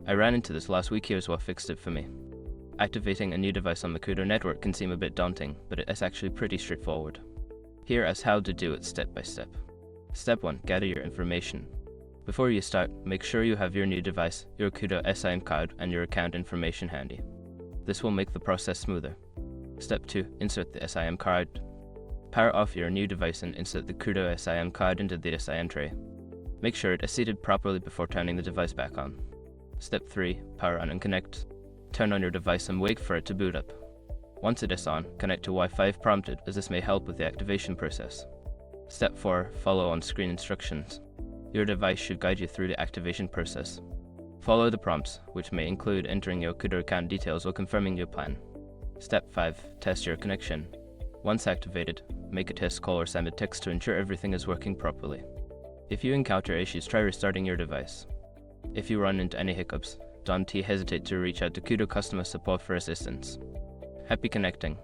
I ran into this last week. Here's what fixed it for me. Activating a new device on the Koodo network can seem a bit daunting, but it's actually pretty straightforward. Here is how to do it step by step. Step 1. Gather your information. Before you start, make sure you have your new device, your Koodo SIM card, and your account information handy. This will make the process smoother. Step 2. Insert the SIM card. Power off your new device and insert the Koodo SIM card into the SIM tray. Make sure it is seated properly before turning the device back on. Step 3. Power on and connect. Turn on your device and wait for it to boot up. Once it is on, connect to Wi-Fi if prompted, as this may help with the activation process. Step 4. Follow on-screen instructions. Your device should guide you through the activation process. Follow the prompts, which may include entering your Koodo account details or confirming your plan. Step 5. Test your connection. Once activated, make a test call or send a text to ensure everything is working properly. If you encounter issues, try restarting your device. If you run into any hiccups, don't hesitate to reach out to Koodo customer support for assistance. Happy connecting!